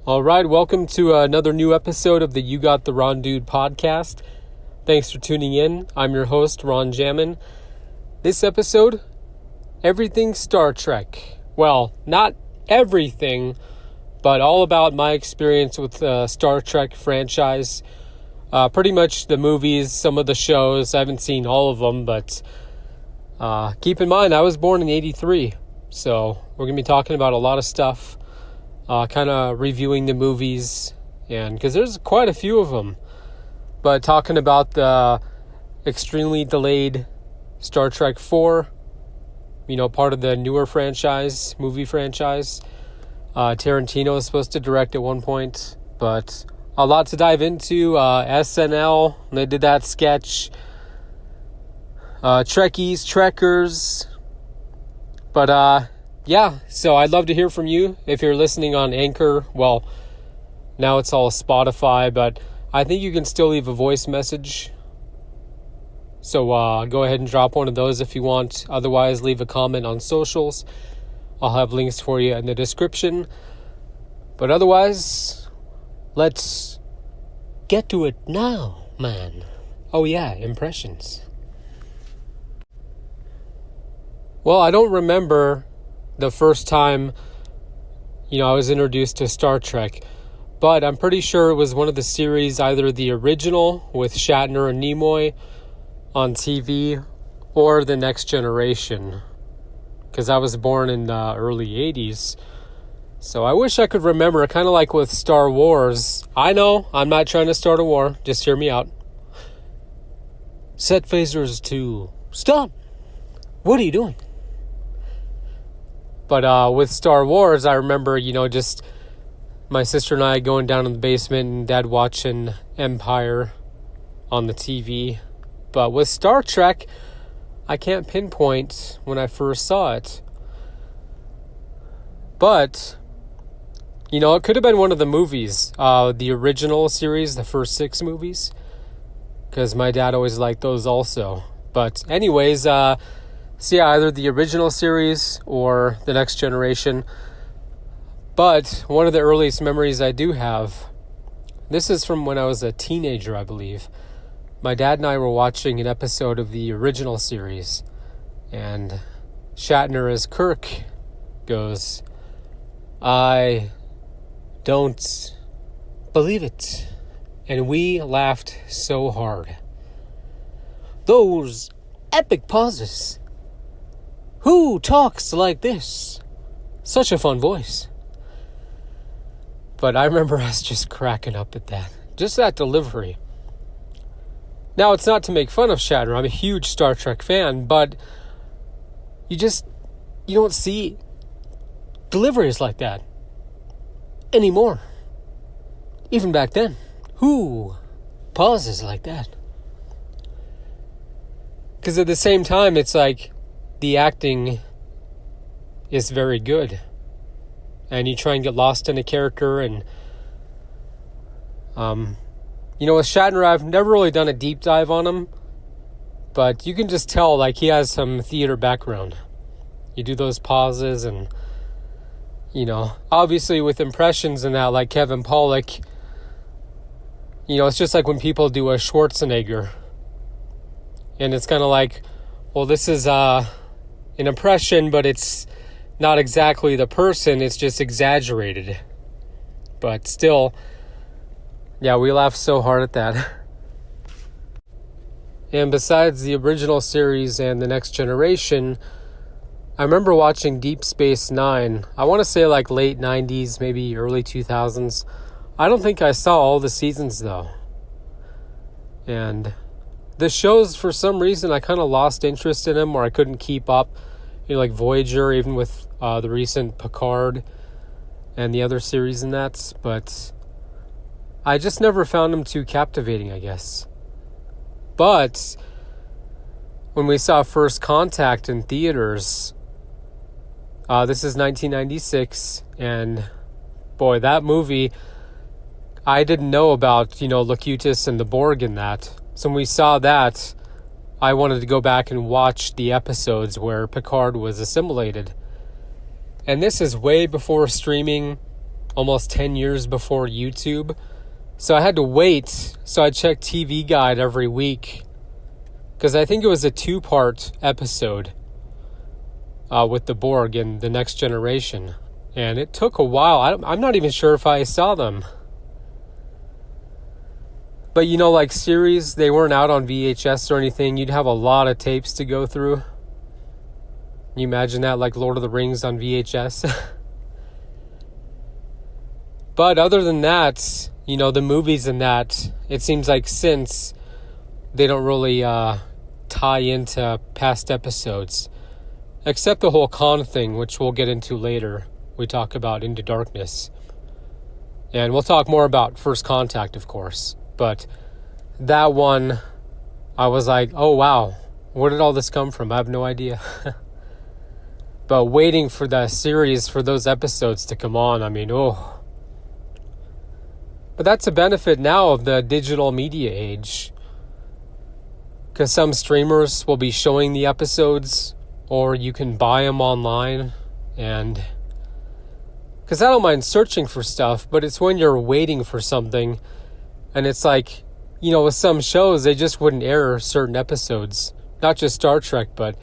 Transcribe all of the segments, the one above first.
All right, welcome to another new episode of the You Got the Ron Dude podcast. Thanks for tuning in. I'm your host, Ron Jammin. This episode, everything Star Trek. Well, not everything, but all about my experience with the Star Trek franchise. Pretty much the movies, some of the shows. I haven't seen all of them, but keep in mind, I was born in 83. So we're going to be talking about a lot of stuff. Kind of reviewing the movies, and because there's quite a few of them, but talking about the extremely delayed Star Trek 4, part of the newer movie franchise. Tarantino is supposed to direct at one point, but a lot to dive into. SNL, they did that sketch. Trekkies, Trekkers, but yeah, so I'd love to hear from you. If you're listening on Anchor, well, now it's all Spotify, but I think you can still leave a voice message. So go ahead and drop one of those if you want. Otherwise, leave a comment on socials. I'll have links for you in the description. But otherwise, let's get to it now, man. Oh yeah, impressions. Well, I don't remember the first time, I was introduced to Star Trek. But I'm pretty sure it was one of the series, either the original with Shatner and Nimoy on TV, or the Next Generation. Because I was born in the early 80s. So I wish I could remember, kind of like with Star Wars. I know, I'm not trying to start a war. Just hear me out. Set phasers to stop. What are you doing? But with Star Wars, I remember, just my sister and I going down in the basement and Dad watching Empire on the TV. But with Star Trek, I can't pinpoint when I first saw it. But, it could have been one of the movies, the original series, the first 6 movies, because my dad always liked those also. But anyways, so yeah, either the original series or the Next Generation. But one of the earliest memories I do have, this is from when I was a teenager, I believe. My dad and I were watching an episode of the original series, and Shatner as Kirk goes, "I don't believe it." And we laughed so hard. Those epic pauses. Who talks like this? Such a fun voice. But I remember us just cracking up at that. Just that delivery. Now, it's not to make fun of Shatner. I'm a huge Star Trek fan, but you don't see deliveries like that anymore. Even back then. Who pauses like that? Because at the same time, it's like the acting is very good. And you try and get lost in a character. And, with Shatner, I've never really done a deep dive on him. But you can just tell, like, he has some theater background. You do those pauses and, obviously with impressions and that, like Kevin Pollak, it's just like when people do a Schwarzenegger. And it's kind of like, well, this is an impression, but it's not exactly the person, it's just exaggerated. But still, yeah, we laughed so hard at that. And besides the original series and the Next Generation, I remember watching Deep Space Nine. I want to say like late 90s, maybe early 2000s. I don't think I saw all the seasons though. And the shows, for some reason, I kind of lost interest in them, or I couldn't keep up. Like Voyager, even with the recent Picard and the other series in that. But I just never found them too captivating, I guess. But when we saw First Contact in theaters, this is 1996, and boy, that movie, I didn't know about, Locutus and the Borg in that. So when we saw that, I wanted to go back and watch the episodes where Picard was assimilated. And this is way before streaming. almost 10 years before YouTube. So I had to wait. So I checked TV Guide every week, because I think it was a 2-part episode with the Borg and the Next Generation. And it took a while. I'm not even sure if I saw them. But like series, they weren't out on VHS or anything. You'd have a lot of tapes to go through. Can you imagine that, like Lord of the Rings on VHS? But other than that, the movies and that, it seems like since they don't really tie into past episodes. Except the whole Khan thing, which we'll get into later. We talk about Into Darkness. And we'll talk more about First Contact, of course. But that one, I was like, oh wow, where did all this come from? I have no idea. But waiting for the series, for those episodes to come on, oh. But that's a benefit now of the digital media age. Because some streamers will be showing the episodes, or you can buy them online. And because I don't mind searching for stuff, but it's when you're waiting for something. And it's like, with some shows, they just wouldn't air certain episodes. Not just Star Trek, but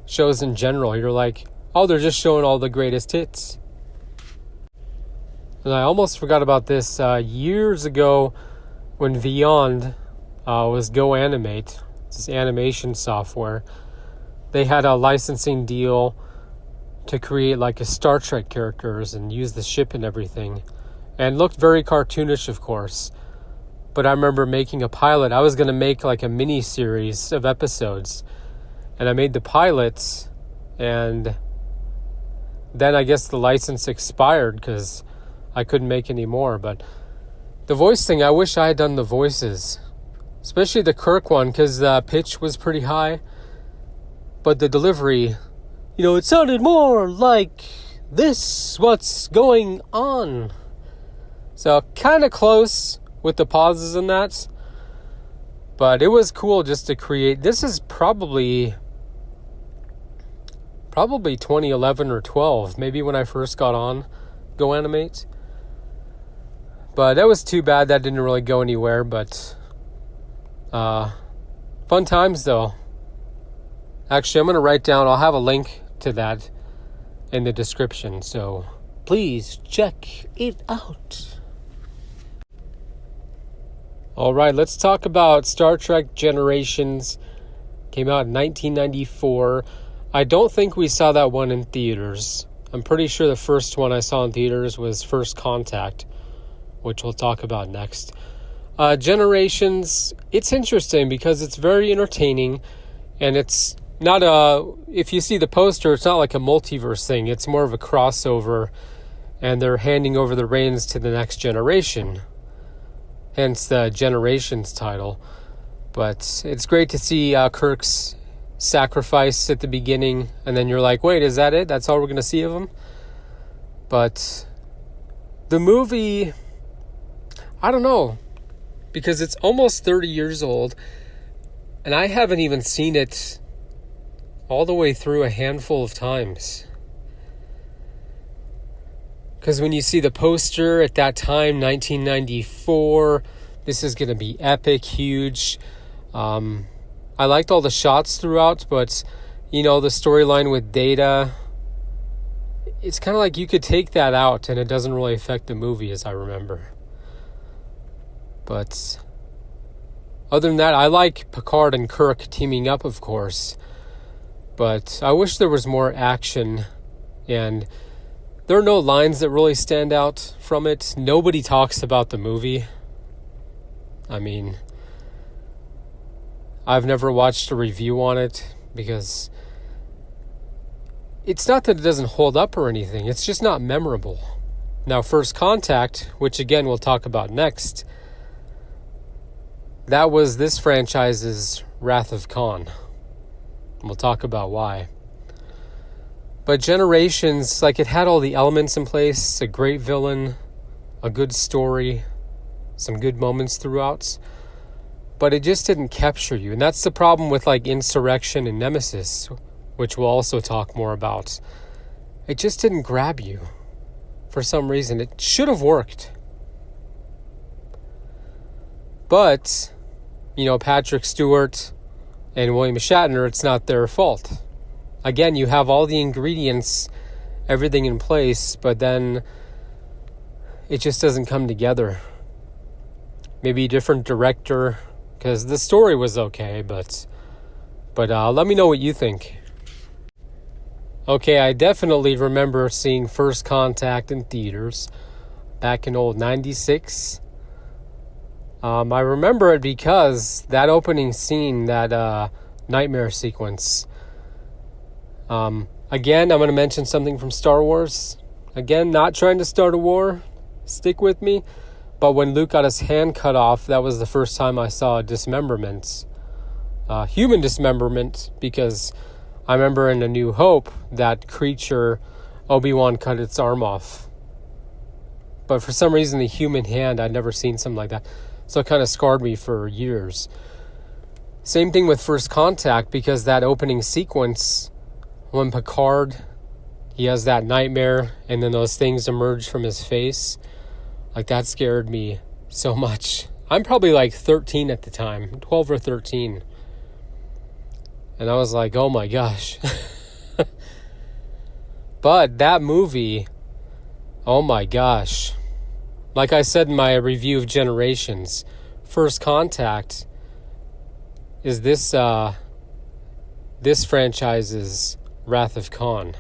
shows in general. You're like, oh, they're just showing all the greatest hits. And I almost forgot about this. Years ago, when Beyond was Go Animate, this animation software, they had a licensing deal to create like a Star Trek characters and use the ship and everything. And looked very cartoonish, of course. But I remember making a pilot. I was going to make like a mini series of episodes. And I made the pilots. And then I guess the license expired because I couldn't make any more. But the voice thing, I wish I had done the voices. Especially the Kirk one, because the pitch was pretty high. But the delivery, it sounded more like this, what's going on. So kind of close with the pauses and that. But it was cool just to create. This is probably 2011 or 12, maybe when I first got on Go Animate. But that was too bad that didn't really go anywhere. But fun times though. Actually, I'm going to write down, I'll have a link to that in the description. So please check it out. All right, let's talk about Star Trek Generations. Came out in 1994. I don't think we saw that one in theaters. I'm pretty sure the first one I saw in theaters was First Contact, which we'll talk about next. Generations, it's interesting because it's very entertaining, and it's not if you see the poster, it's not like a multiverse thing. It's more of a crossover, and they're handing over the reins to the next generation. Hence the Generations title. But it's great to see Kirk's sacrifice at the beginning, and then you're like, wait, is that it? That's all we're going to see of him? But the movie, I don't know, because it's almost 30 years old, and I haven't even seen it all the way through a handful of times. Because when you see the poster at that time, 1994, this is going to be epic, huge. I liked all the shots throughout, but, the storyline with Data, it's kind of like you could take that out and it doesn't really affect the movie, as I remember. But other than that, I like Picard and Kirk teaming up, of course. But I wish there was more action, and there are no lines that really stand out from it. Nobody talks about the movie. I've never watched a review on it because it's not that it doesn't hold up or anything. It's just not memorable. Now, First Contact, which again we'll talk about next, that was this franchise's Wrath of Khan. And we'll talk about why. But Generations, it had all the elements in place, a great villain, a good story, some good moments throughout, but it just didn't capture you. And that's the problem with Insurrection and Nemesis, which we'll also talk more about. It just didn't grab you. for some reason. It should have worked. But, Patrick Stewart and William Shatner, it's not their fault. Again, you have all the ingredients, everything in place, but then it just doesn't come together. Maybe a different director, because the story was okay, but let me know what you think. Okay, I definitely remember seeing First Contact in theaters back in old 96. I remember it because that opening scene, that nightmare sequence. Again, I'm going to mention something from Star Wars. Again, not trying to start a war. Stick with me. But when Luke got his hand cut off, that was the first time I saw a dismemberment. Human dismemberment, because I remember in A New Hope, that creature, Obi-Wan cut its arm off. But for some reason, the human hand, I'd never seen something like that. So it kind of scarred me for years. Same thing with First Contact, because that opening sequence, when Picard, he has that nightmare, and then those things emerge from his face, like that scared me so much. I'm probably like 13 at the time, 12 or 13. And I was like, oh my gosh. But that movie, oh my gosh. Like I said in my review of Generations, First Contact is this franchise's Wrath of Khan.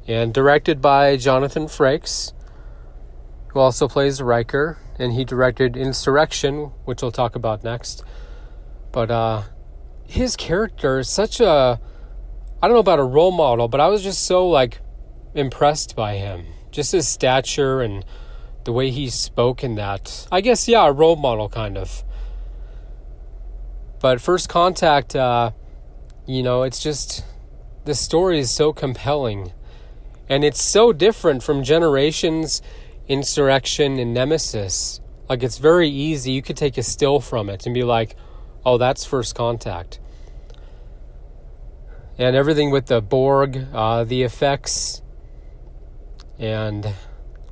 And directed by Jonathan Frakes, who also plays Riker, and he directed Insurrection, which we'll talk about next. But his character is such a, I don't know about a role model, but I was just so impressed by him. Just his stature and the way he spoke in that. I guess, yeah, a role model kind of. But First Contact, it's just, the story is so compelling. And it's so different from Generations, Insurrection, and Nemesis. It's very easy. You could take a still from it and be like, oh, that's First Contact. And everything with the Borg, the effects, and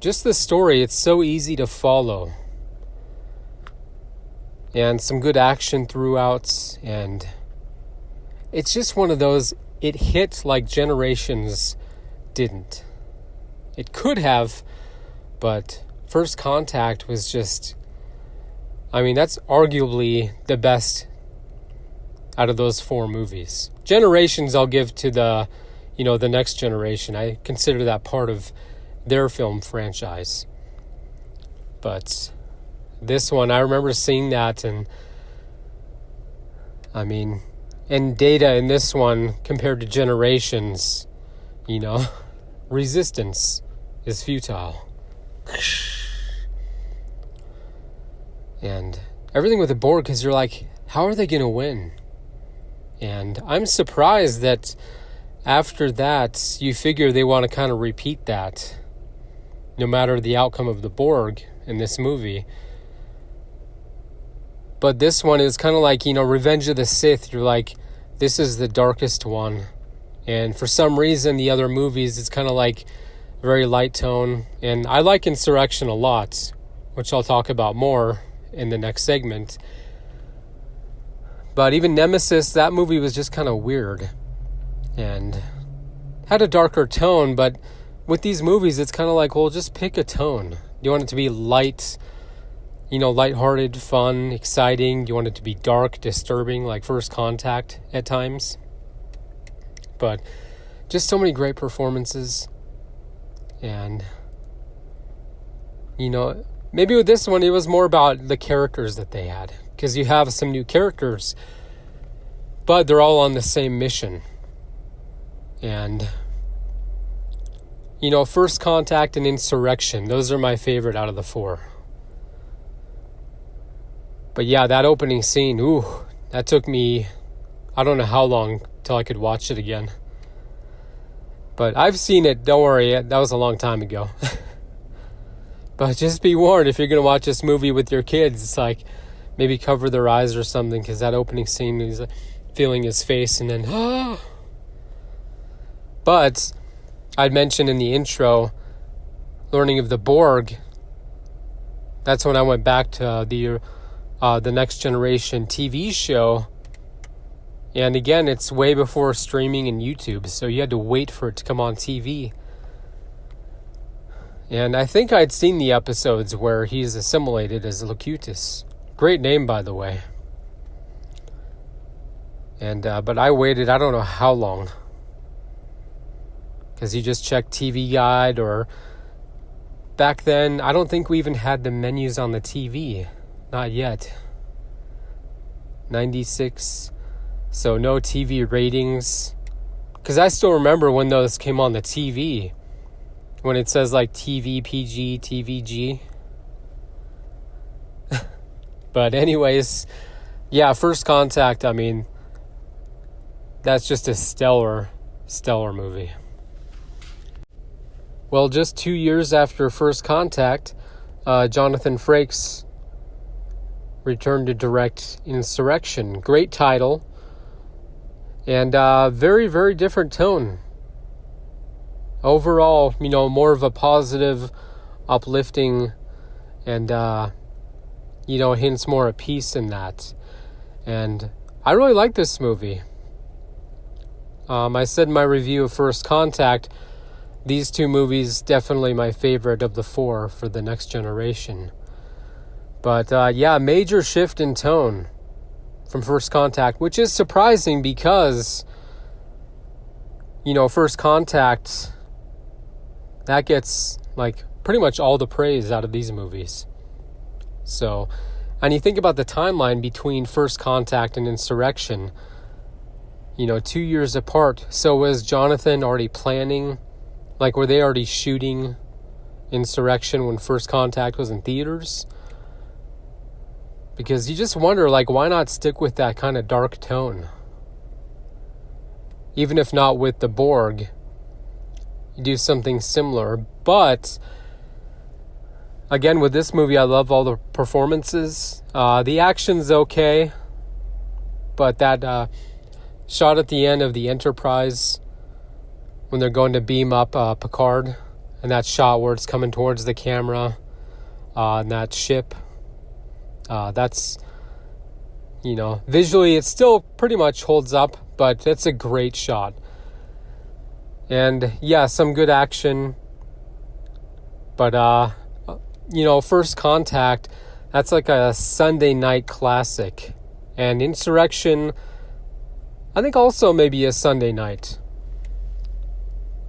just the story, it's so easy to follow. And some good action throughout, and it's just one of those, it hit like Generations didn't. It could have, but First Contact was just, that's arguably the best out of those 4 movies. Generations I'll give to the Next Generation. I consider that part of their film franchise. But this one, I remember seeing that, and and Data in this one compared to Generations, resistance is futile. And everything with the Borg, because you're like, how are they going to win? And I'm surprised that after that, you figure they want to kind of repeat that, no matter the outcome of the Borg in this movie. But this one is kind of like, Revenge of the Sith. You're like, this is the darkest one. And for some reason, the other movies, it's kind of like very light tone. And I like Insurrection a lot, which I'll talk about more in the next segment. But even Nemesis, that movie was just kind of weird. And had a darker tone, but with these movies, it's kind of like, well, just pick a tone. Do you want it to be light, lighthearted, fun, exciting? Do you want it to be dark, disturbing, like First Contact at times? But just so many great performances. And, maybe with this one, it was more about the characters that they had. Because you have some new characters, but they're all on the same mission. And, First Contact and Insurrection, those are my favorite out of the 4. But yeah, that opening scene, that took me, I don't know how long till I could watch it again. But I've seen it, don't worry, that was a long time ago. But just be warned, if you're going to watch this movie with your kids, it's like, maybe cover their eyes or something, because that opening scene, he's feeling his face, and then, But I'd mentioned in the intro, learning of the Borg, that's when I went back to the Next Generation TV show. And again, it's way before streaming and YouTube, so you had to wait for it to come on TV. And I think I'd seen the episodes where he's assimilated as Locutus. Great name, by the way. And but I waited, I don't know how long. Because you just checked TV Guide, or back then, I don't think we even had the menus on the TV. Not yet. 96, so no TV ratings. Because I still remember when those came on the TV. When it says like TV, PG, TVG. But anyways, yeah, First Contact, I mean, that's just a stellar movie. Well, just 2 years after First Contact, Jonathan Frakes returned to direct Insurrection. Great title. And very, very different tone. Overall, more of a positive, uplifting, and, hints more at peace in that. And I really like this movie. I said in my review of First Contact, these two movies definitely my favorite of the four for the Next Generation. But major shift in tone from First Contact, which is surprising because, First Contact, that gets like pretty much all the praise out of these movies. So, and you think about the timeline between First Contact and Insurrection, 2 years apart. So was Jonathan already planning? Like, were they already shooting Insurrection when First Contact was in theaters? Because you just wonder, like, why not stick with that kind of dark tone? Even if not with the Borg, you do something similar. But, again, with this movie, I love all the performances. The action's okay. But that shot at the end of the Enterprise, when they're going to beam up Picard, and that shot where it's coming towards the camera, and that ship, that's, visually it still pretty much holds up, but it's a great shot. And yeah, some good action, but First Contact, that's like a Sunday night classic. And Insurrection, I think also maybe a Sunday night.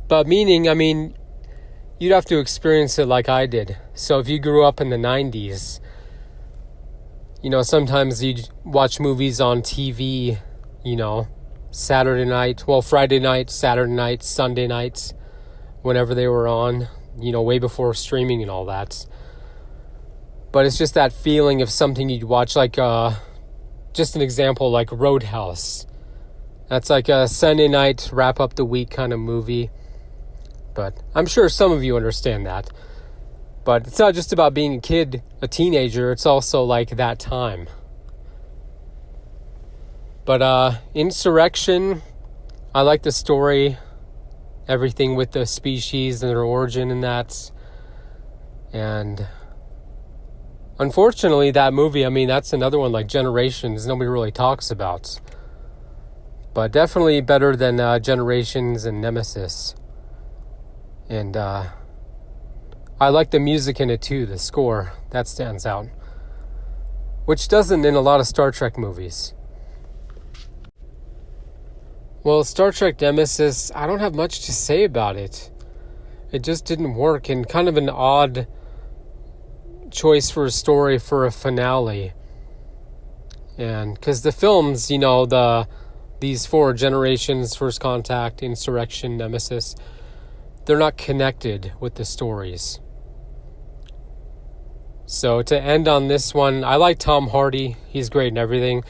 But meaning, you'd have to experience it like I did. So if you grew up in the 90s, sometimes you'd watch movies on TV, Saturday night, Friday night, Saturday night, Sunday nights, whenever they were on, way before streaming and all that. But it's just that feeling of something you'd watch, like, just an example, like Roadhouse. That's like a Sunday night, wrap up the week kind of movie. But I'm sure some of you understand that. But it's not just about being a kid, a teenager. It's also like that time. But Insurrection, I like the story. Everything with the species and their origin and that. And unfortunately, that movie, that's another one like Generations nobody really talks about. But definitely better than Generations and Nemesis. And I like the music in it too, the score. That stands out. Which doesn't in a lot of Star Trek movies. Well, Star Trek Nemesis, I don't have much to say about it. It just didn't work, and kind of an odd choice for a story for a finale. And because the films, these four Generations, First Contact, Insurrection, Nemesis, they're not connected with the stories. So to end on this one, I like Tom Hardy. He's great and everything.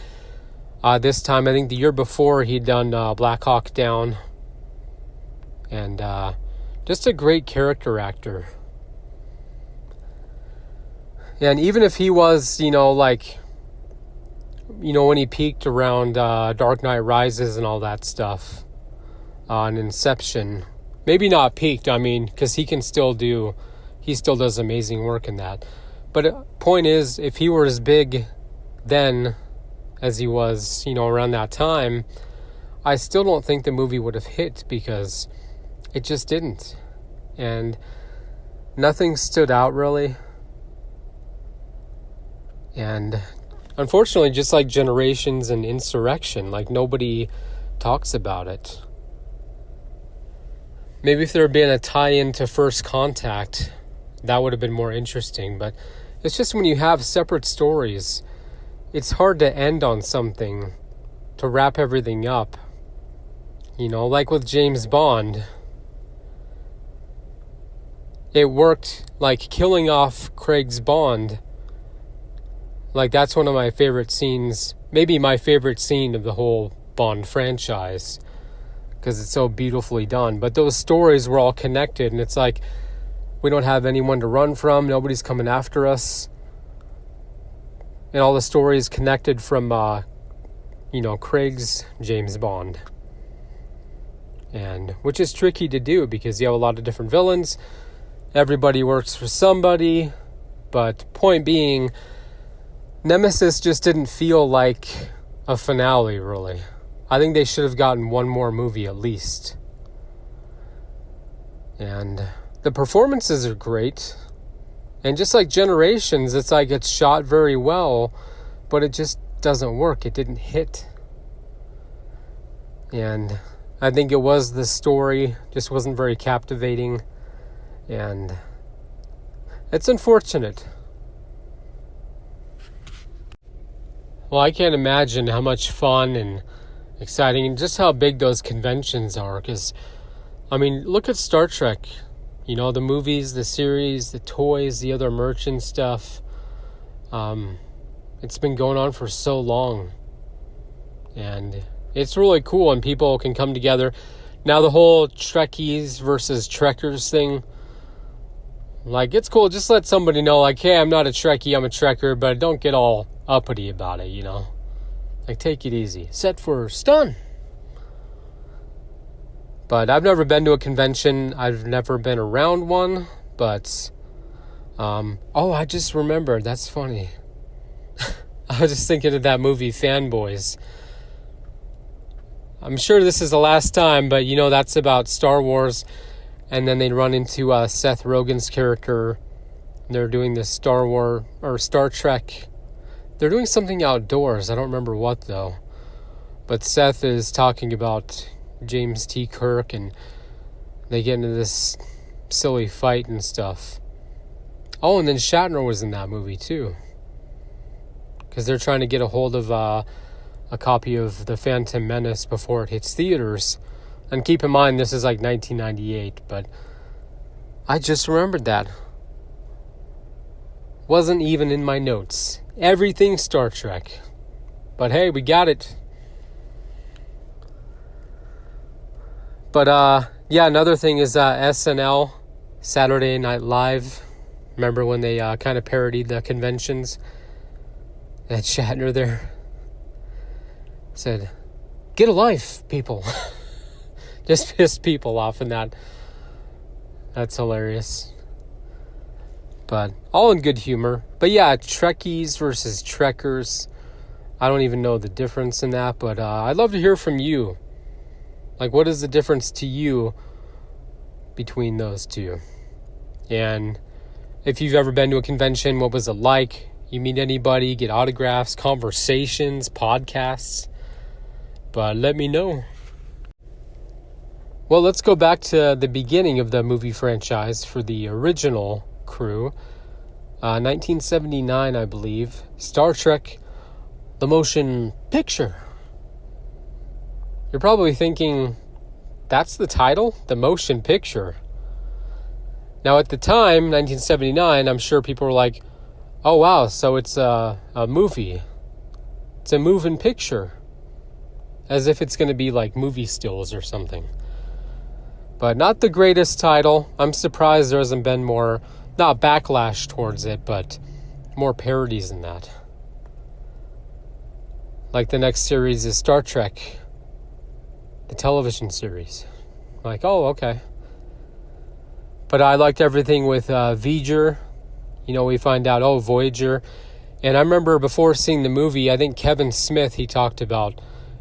This time, I think the year before, he'd done Black Hawk Down. And just a great character actor. And even if he was, when he peaked around Dark Knight Rises and all that stuff, and Inception, maybe not peaked, because he can still do he still does amazing work in that. But point is, if he were as big then as he was, around that time, I still don't think the movie would have hit, because it just didn't. And nothing stood out really. And unfortunately, just like Generations and Insurrection, like nobody talks about it. Maybe if there had been a tie-in to First Contact, that would have been more interesting. But it's just when you have separate stories, it's hard to end on something, to wrap everything up. Like with James Bond, it worked, like killing off Craig's Bond. Like, that's one of my favorite scenes, maybe my favorite scene of the whole Bond franchise, because it's so beautifully done. But those stories were all connected, and it's like, we don't have anyone to run from, nobody's coming after us. And all the stories connected from, Craig's James Bond. And which is tricky to do, because you have a lot of different villains. Everybody works for somebody. But point being, Nemesis just didn't feel like a finale, really. I think they should have gotten one more movie at least. And the performances are great. And just like Generations, it's like it's shot very well, but it just doesn't work. It didn't hit. And I think it was the story, just wasn't very captivating. And it's unfortunate. Well, I can't imagine how much fun and exciting and just how big those conventions are. Because, look at Star Trek. The movies, the series, the toys, the other merch and stuff. It's been going on for so long. And it's really cool, and people can come together. Now the whole Trekkies versus Trekkers thing, like, it's cool. Just let somebody know, like, hey, I'm not a Trekkie, I'm a Trekker, but don't get all uppity about it, Like, take it easy. Set for stun. But I've never been to a convention. I've never been around one. But, I just remembered. That's funny. I was just thinking of that movie, Fanboys. I'm sure this is the last time, but, that's about Star Wars. And then they run into Seth Rogen's character. They're doing this Star Trek. They're doing something outdoors. I don't remember what, though. But Seth is talking about James T. Kirk, and they get into this silly fight and stuff. Oh, and then Shatner was in that movie, too. Because they're trying to get a hold of a copy of The Phantom Menace before it hits theaters. And keep in mind, this is like 1998, but I just remembered that. Wasn't even in my notes. Everything Star Trek. But hey, we got it. But another thing is SNL, Saturday Night Live. Remember when they kind of parodied the conventions? And Shatner there said, "Get a life, people." Just pissed people off in that. That's hilarious. But all in good humor. But yeah, Trekkies versus Trekkers. I don't even know the difference in that, but I'd love to hear from you. Like, what is the difference to you between those two? And if you've ever been to a convention, what was it like? You meet anybody, get autographs, conversations, podcasts. But let me know. Well, let's go back to the beginning of the movie franchise for the original crew. 1979, I believe. Star Trek, the motion picture. You're probably thinking, that's the title? The motion picture. Now, at the time, 1979, I'm sure people were like, oh, wow, so it's a movie. It's a moving picture. As if it's going to be like movie stills or something. But not the greatest title. I'm surprised there hasn't been more, not backlash towards it, but more parodies than that. Like the next series is Star Trek, the television series. Like, oh, okay. But I liked everything with Voyager. We find out, Voyager. And I remember before seeing the movie, I think Kevin Smith, he talked about,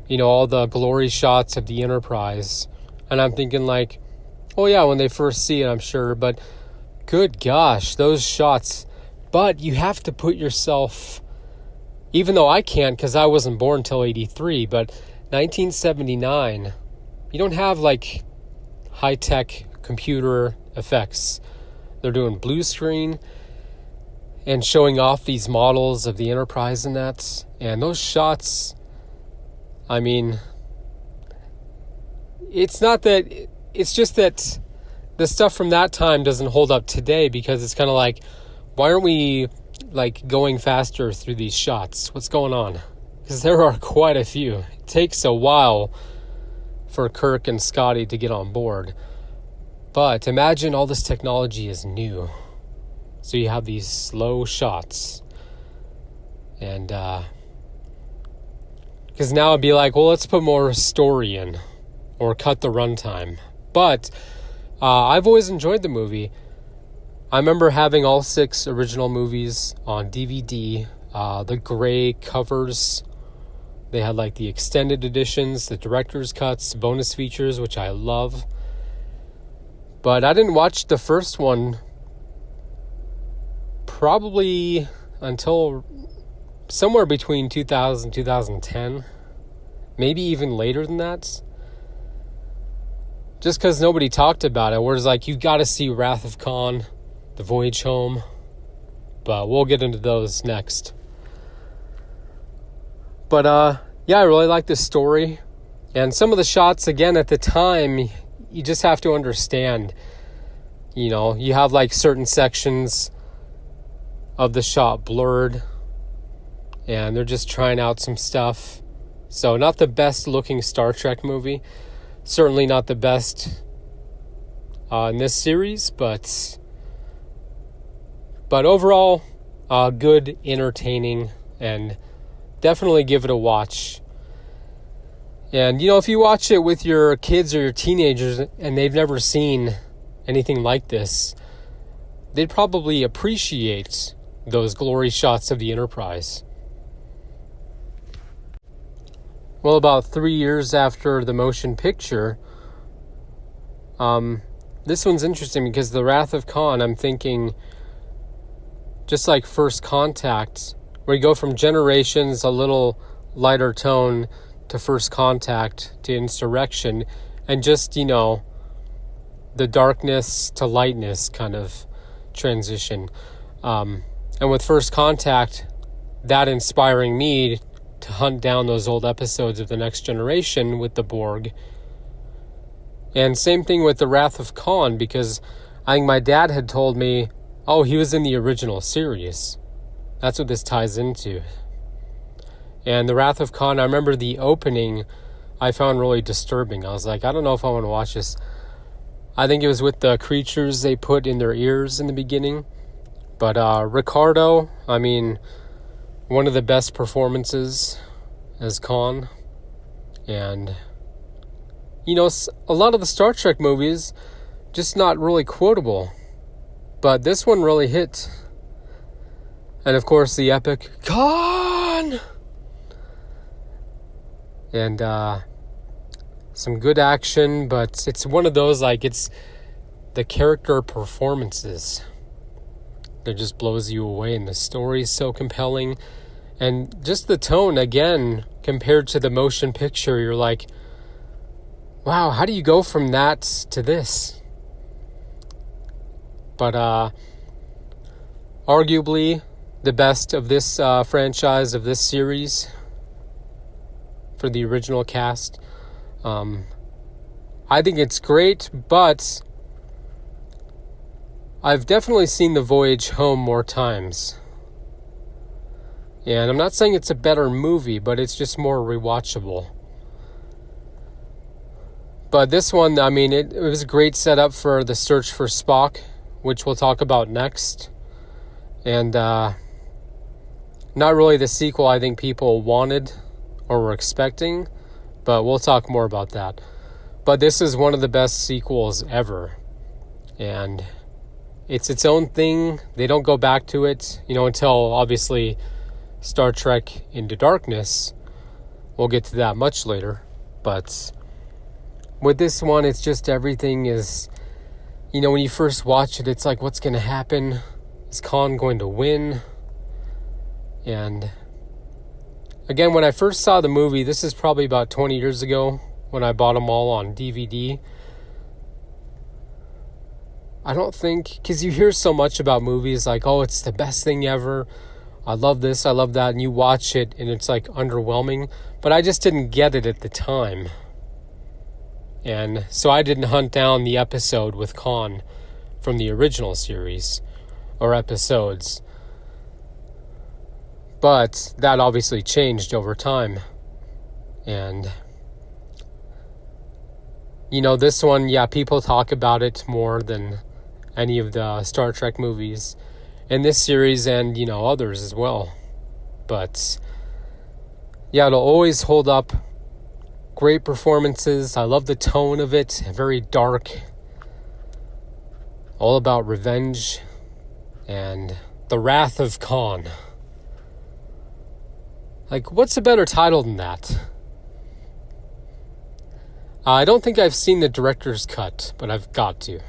all the glory shots of the Enterprise. And I'm thinking like, oh yeah, when they first see it, I'm sure. But good gosh, those shots. But you have to put yourself, even though I can't because I wasn't born till 83, but 1979, you don't have like high-tech computer effects. They're doing blue screen and showing off these models of the Enterprise and that. And those shots, I mean, it's just that the stuff from that time doesn't hold up today, because it's kind of like, why aren't we like going faster through these shots? What's going on? Because there are quite a few. It takes a while for Kirk and Scotty to get on board. But imagine all this technology is new. So you have these slow shots. And, because now it'd be like, well, let's put more story in. Or cut the runtime. But, I've always enjoyed the movie. I remember having all 6 original movies on DVD. The gray covers. They had like the extended editions, the director's cuts, bonus features, which I love. But I didn't watch the first one probably until somewhere between 2000 and 2010. Maybe even later than that. Just because nobody talked about it. Whereas like, you got to see Wrath of Khan, The Voyage Home. But we'll get into those next. But yeah, I really like this story. And some of the shots, again, at the time, you just have to understand. You have like certain sections of the shot blurred. And they're just trying out some stuff. So not the best looking Star Trek movie. Certainly not the best in this series. But overall, good, entertaining, and definitely give it a watch. And, if you watch it with your kids or your teenagers and they've never seen anything like this, they'd probably appreciate those glory shots of the Enterprise. Well, about 3 years after the motion picture, this one's interesting because the Wrath of Khan, I'm thinking, just like First Contact, where you go from Generations, a little lighter tone, to First Contact, to Insurrection, and just, the darkness to lightness kind of transition. And with First Contact, that inspiring me to hunt down those old episodes of The Next Generation with the Borg. And same thing with the Wrath of Khan, because I think my dad had told me, he was in the original series. That's what this ties into. And the Wrath of Khan, I remember the opening I found really disturbing. I was like, I don't know if I want to watch this. I think it was with the creatures they put in their ears in the beginning. But Ricardo, I mean, one of the best performances as Khan. And, a lot of the Star Trek movies, just not really quotable. But this one really hit. And of course the epic Khan! And some good action, but it's one of those, like, it's the character performances that just blows you away, and the story's so compelling. And just the tone, again, compared to the motion picture, you're like, wow, how do you go from that to this? But arguably the best of this franchise, of this series, for the original cast. I think it's great, but I've definitely seen The Voyage Home more times. And I'm not saying it's a better movie, but it's just more rewatchable. But this one, I mean, it was a great setup for the search for Spock, which we'll talk about next. And not really the sequel I think people wanted or were expecting, but we'll talk more about that. But this is one of the best sequels ever. And it's its own thing. They don't go back to it, until obviously Star Trek Into Darkness. We'll get to that much later. But with this one, it's just everything is, when you first watch it, it's like, what's going to happen? Is Khan going to win? And again, when I first saw the movie, this is probably about 20 years ago when I bought them all on DVD. I don't think, because you hear so much about movies like, oh, it's the best thing ever. I love this, I love that. And you watch it and it's like underwhelming. But I just didn't get it at the time. And so I didn't hunt down the episode with Khan from the original series or episodes. But that obviously changed over time. And this one, people talk about it more than any of the Star Trek movies in this series and, others as well. But, it'll always hold up. Great performances. I love the tone of it. Very dark. All about revenge and the Wrath of Khan. Like, what's a better title than that? I don't think I've seen the director's cut, but I've got to.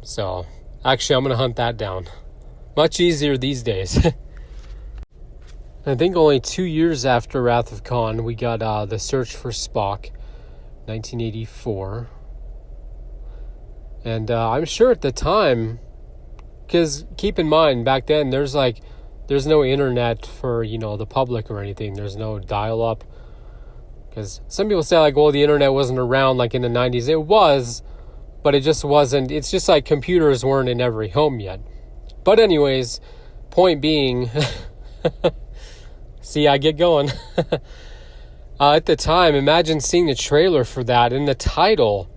So, actually, I'm going to hunt that down. Much easier these days. I think only 2 years after Wrath of Khan, we got The Search for Spock, 1984. And I'm sure at the time, because keep in mind, back then, there's no internet for, the public or anything. There's no dial-up. Because some people say, the internet wasn't around, in the 90s. It was, but it just wasn't. It's just like computers weren't in every home yet. But anyways, point being... See, I get going. At the time, imagine seeing the trailer for that and the title.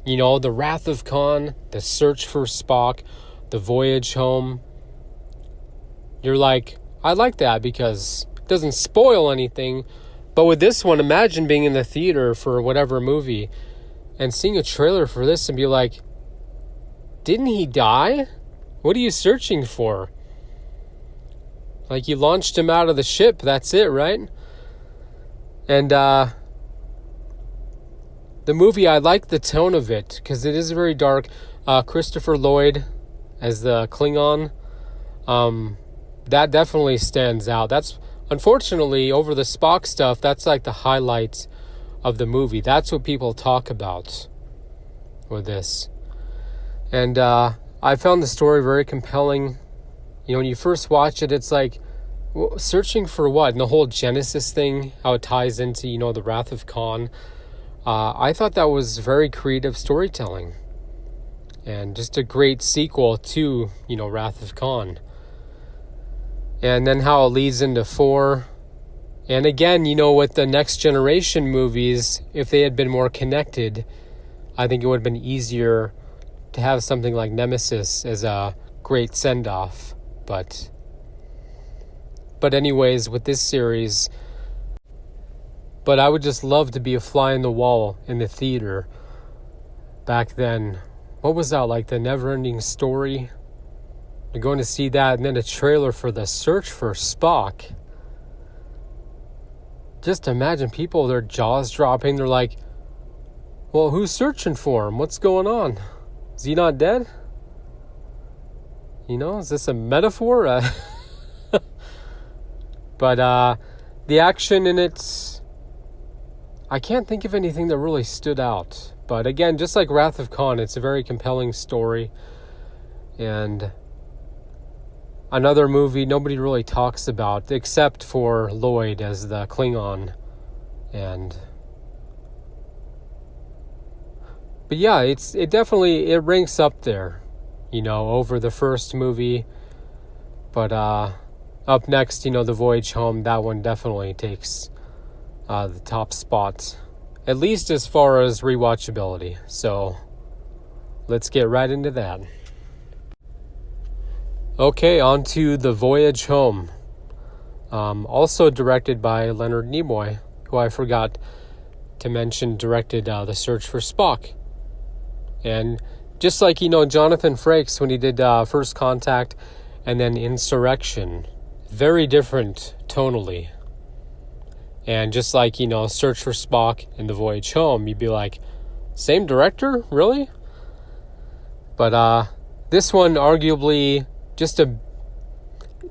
The Wrath of Khan, The Search for Spock, The Voyage Home. You're like, I like that because it doesn't spoil anything. But with this one, imagine being in the theater for whatever movie and seeing a trailer for this and be like, didn't he die? What are you searching for? You launched him out of the ship. That's it, right? And the movie, I like the tone of it because it is very dark. Christopher Lloyd as the Klingon. That definitely stands out. That's, unfortunately, over the Spock stuff, that's the highlight of the movie. That's what people talk about with this. And I found the story very compelling. When you first watch it, it's searching for what? And the whole Genesis thing, how it ties into, the Wrath of Khan. I thought that was very creative storytelling. And just a great sequel to, Wrath of Khan. And then how it leads into 4. And again, with the Next Generation movies, if they had been more connected, I think it would have been easier to have something like Nemesis as a great send-off. But anyways, with this series, but I would just love to be a fly on the wall in the theater back then. What was that, the Never-Ending Story? You're going to see that, and then a trailer for The Search for Spock. Just imagine people, their jaws dropping. They're like, well, who's searching for him? What's going on? Is he not dead? Is this a metaphor? But the action in it, I can't think of anything that really stood out. But again, just like Wrath of Khan, it's a very compelling story. And another movie nobody really talks about, except for Lloyd as the Klingon. But yeah, it definitely ranks up there, over the first movie. But up next, The Voyage Home, that one definitely takes the top spot, at least as far as rewatchability. So let's get right into that. Okay, on to The Voyage Home. Also directed by Leonard Nimoy, who I forgot to mention directed The Search for Spock. And Just like, Jonathan Frakes when he did First Contact and then Insurrection. Very different tonally. And just like, Search for Spock and The Voyage Home, you'd be like, same director? Really? But this one arguably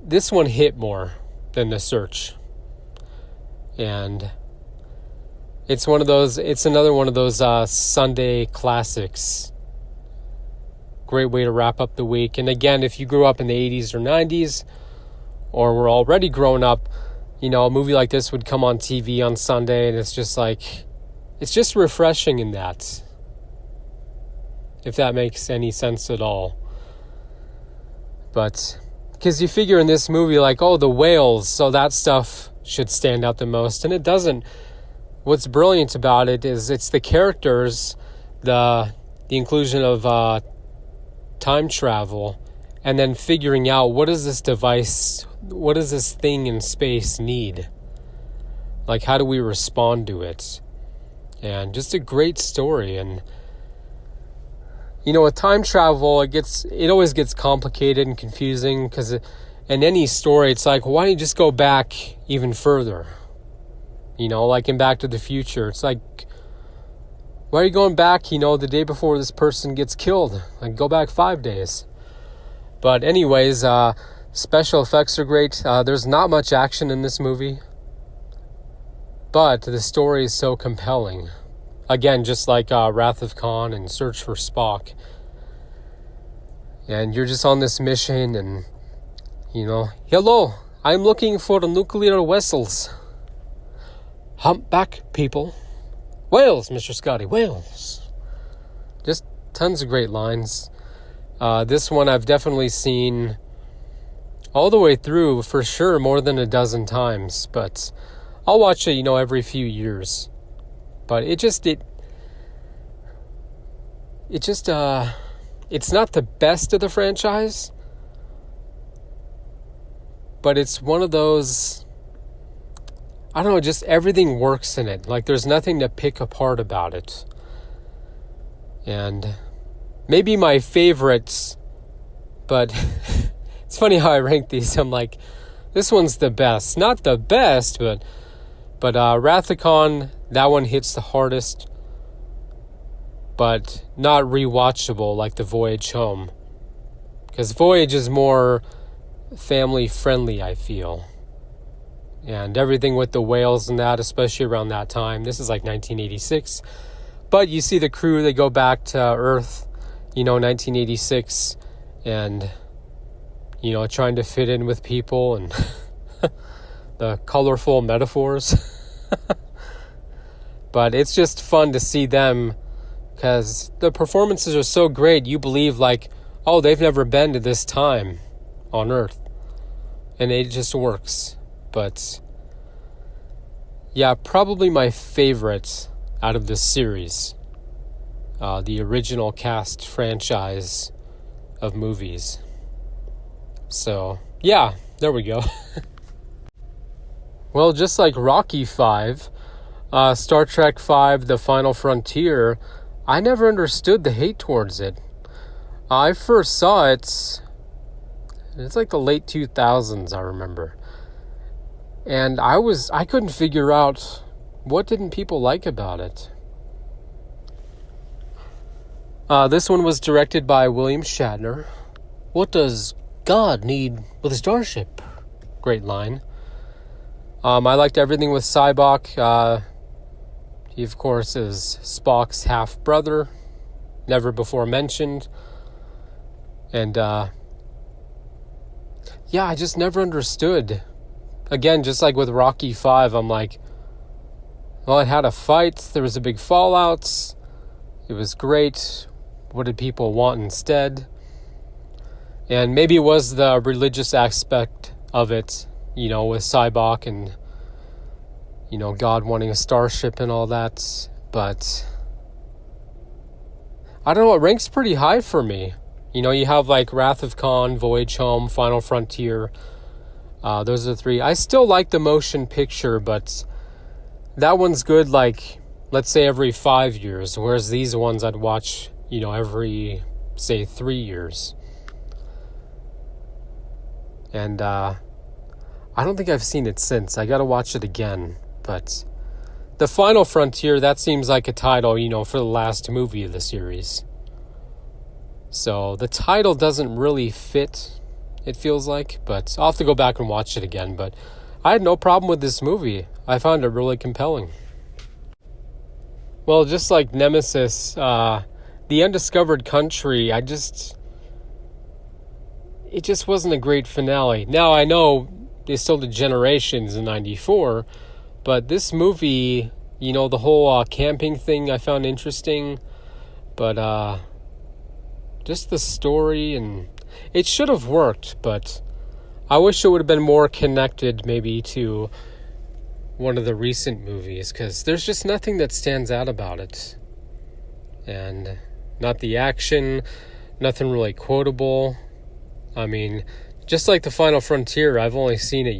this one hit more than The Search. And it's another one of those Sunday classics. Great way to wrap up the week. And again, if you grew up in the 80s or 90s, or were already grown up, a movie like this would come on TV on Sunday, and it's just refreshing in that. If that makes any sense at all. But, because you figure in this movie, like, oh, the whales, so that stuff should stand out the most, and it doesn't. What's brilliant about it is it's the characters, the inclusion of time travel, and then figuring out what does this thing in space need? Like, how do we respond to it? And just a great story. And with time travel, it always gets complicated and confusing, because in any story, it's like, why don't you just go back even further? Like in Back to the Future, it's like, why are you going back, the day before this person gets killed? Like, go back 5 days. But anyways, special effects are great. There's not much action in this movie, but the story is so compelling. Again, just like Wrath of Khan and Search for Spock. And you're just on this mission and, hello, I'm looking for the nuclear vessels. Humpback people. Whales, Mr. Scotty, whales. Just tons of great lines. This one I've definitely seen all the way through, for sure, more than a dozen times. But I'll watch it, every few years. But it's not the best of the franchise, but it's one of those, I don't know, just everything works in it. Like, there's nothing to pick apart about it. And maybe my favorites, but it's funny how I rank these. I'm like, this one's the best. Not the best, but Wrath of Khan, that one hits the hardest, but not rewatchable like The Voyage Home. Because Voyage is more family-friendly, I feel. And everything with the whales and that, especially around that time. This is like 1986. But you see the crew, they go back to Earth, 1986, and, trying to fit in with people and the colorful metaphors. But it's just fun to see them, because the performances are so great. You believe, like, oh, they've never been to this time on Earth. And it just works. But yeah, probably my favorite out of this series, the original cast franchise of movies. So yeah, there we go. Well, just like Rocky V, Star Trek V, The Final Frontier, I never understood the hate towards it. I first saw it's like the late 2000s, I remember. And I couldn't figure out what didn't people like about it. This one was directed by William Shatner. What does God need with a starship? Great line. I liked everything with Cyborg. He, of course, is Spock's half-brother, never before mentioned. And, yeah, I just never understood. Again, just like with Rocky V, I'm like, well, it had a fight, there was a big fallout, it was great, what did people want instead? And maybe it was the religious aspect of it, with Cyborg and, God wanting a starship and all that, but I don't know, it ranks pretty high for me. You have like Wrath of Khan, Voyage Home, Final Frontier. Those are the three. I still like the motion picture, but that one's good, like, let's say every 5 years, whereas these ones I'd watch, every say, 3 years. And I don't think I've seen it since. I gotta watch it again. But The Final Frontier, that seems like a title, for the last movie of the series. So the title doesn't really fit, it feels like, but I'll have to go back and watch it again. But I had no problem with this movie. I found it really compelling. Well, just like Nemesis, The Undiscovered Country, it just wasn't a great finale. Now, I know they still did Generations in 94, but this movie, the whole camping thing I found interesting, but just the story, and it should have worked, but I wish it would have been more connected maybe to one of the recent movies, because there's just nothing that stands out about it. And not the action, nothing really quotable. I mean, just like The Final Frontier, I've only seen it,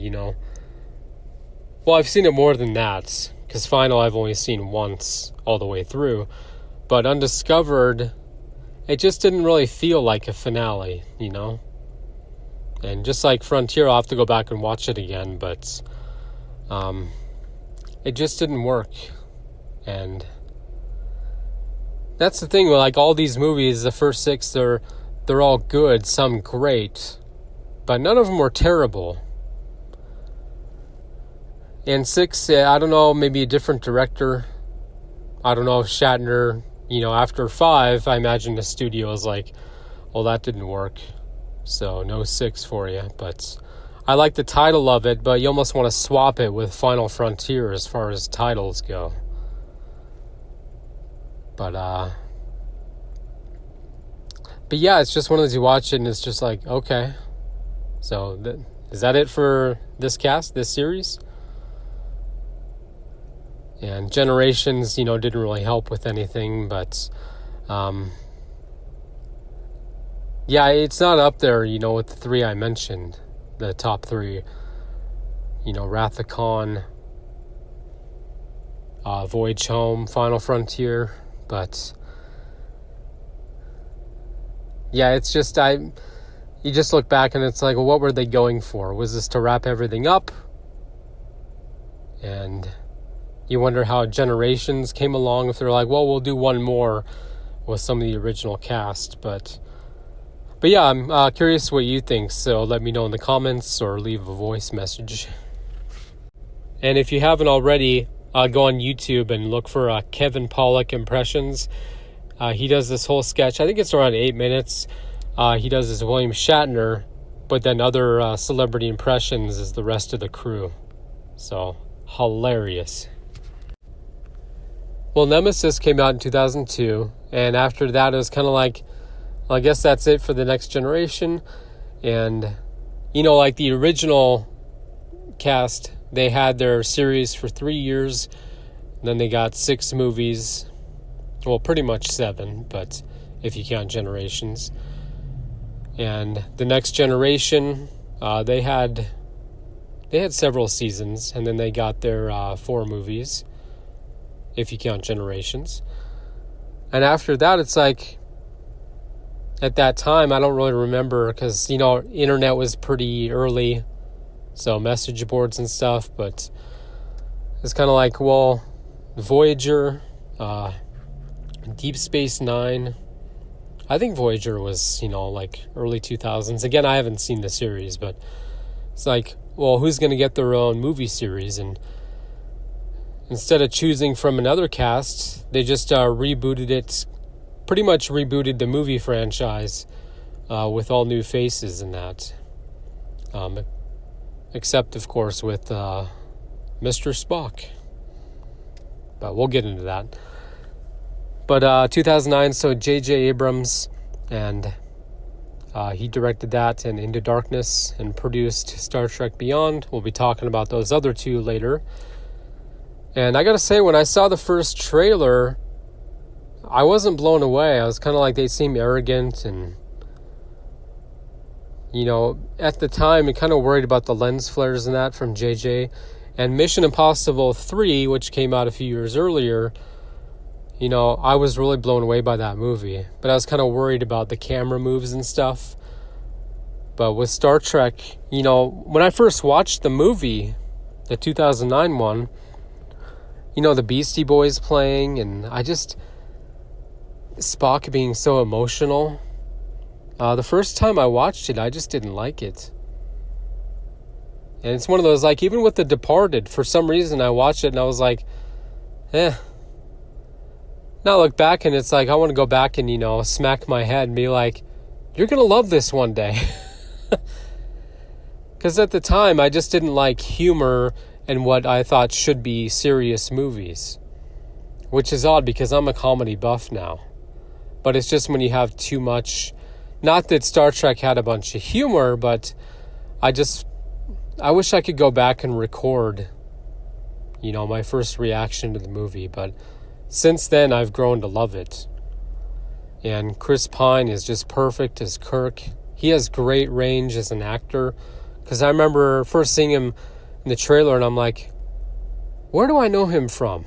well, I've seen it more than that, because Final I've only seen once all the way through. But Undiscovered, it just didn't really feel like a finale, And just like Frontier, I'll have to go back and watch it again, but it just didn't work. And that's the thing with all these movies, the first 6, they're all good, some great, but none of them were terrible. And 6, I don't know, maybe a different director. I don't know if Shatner, after 5, I imagine the studio was like, well, that didn't work, so no 6 for you. But I like the title of it, but you almost want to swap it with Final Frontier as far as titles go. But yeah, it's just one of those you watch it and it's just like, okay. So is that it for this cast, this series? And Generations, didn't really help with anything, but yeah, it's not up there, with the 3 I mentioned, the top 3, Wrath of Khan, Voyage Home, Final Frontier, but yeah, it's just, you just look back and it's like, well, what were they going for? Was this to wrap everything up? And you wonder how Generations came along, if they're like, well, we'll do one more with some of the original cast, but yeah, I'm curious what you think, so let me know in the comments or leave a voice message. And if you haven't already, go on YouTube and look for Kevin Pollak Impressions. He does this whole sketch, I think it's around 8 minutes. He does his William Shatner, but then other celebrity impressions is the rest of the crew. So, hilarious. Well, Nemesis came out in 2002, and after that it was kind of like, well, I guess that's it for the next generation. And, like the original cast, they had their series for 3 years. Then they got 6 movies. Well, pretty much 7, but if you count Generations. And the next generation, they had several seasons, and then they got their 4 movies, if you count Generations. And after that, it's like, at that time, I don't really remember, because, internet was pretty early, so message boards and stuff, but it's kind of like, well, Voyager, Deep Space Nine. I think Voyager was, early 2000s. Again, I haven't seen the series, but it's like, well, who's going to get their own movie series? And instead of choosing from another cast, they just rebooted it, pretty much rebooted the movie franchise with all new faces and that. Except, of course, with Mr. Spock. But we'll get into that. But 2009, so J.J. Abrams, and he directed that and Into Darkness and produced Star Trek Beyond. We'll be talking about those other 2 later. And I gotta say, when I saw the first trailer, I wasn't blown away. I was kind of like, they seem arrogant, and at the time, I kind of worried about the lens flares and that from JJ. And Mission Impossible 3, which came out a few years earlier, I was really blown away by that movie, but I was kind of worried about the camera moves and stuff. But with Star Trek, when I first watched the movie, the 2009 one, the Beastie Boys playing, and Spock being so emotional. The first time I watched it, I just didn't like it. And it's one of those, like, even with The Departed, for some reason I watched it and I was like, Now I look back and it's like, I want to go back and, smack my head and be like, you're going to love this one day. Because at the time, I just didn't like humor and what I thought should be serious movies. Which is odd because I'm a comedy buff now. But it's just when you have too much. Not that Star Trek had a bunch of humor, but I wish I could go back and record, my first reaction to the movie. But since then, I've grown to love it. And Chris Pine is just perfect as Kirk. He has great range as an actor. Because I remember first seeing him in the trailer and I'm like, where do I know him from?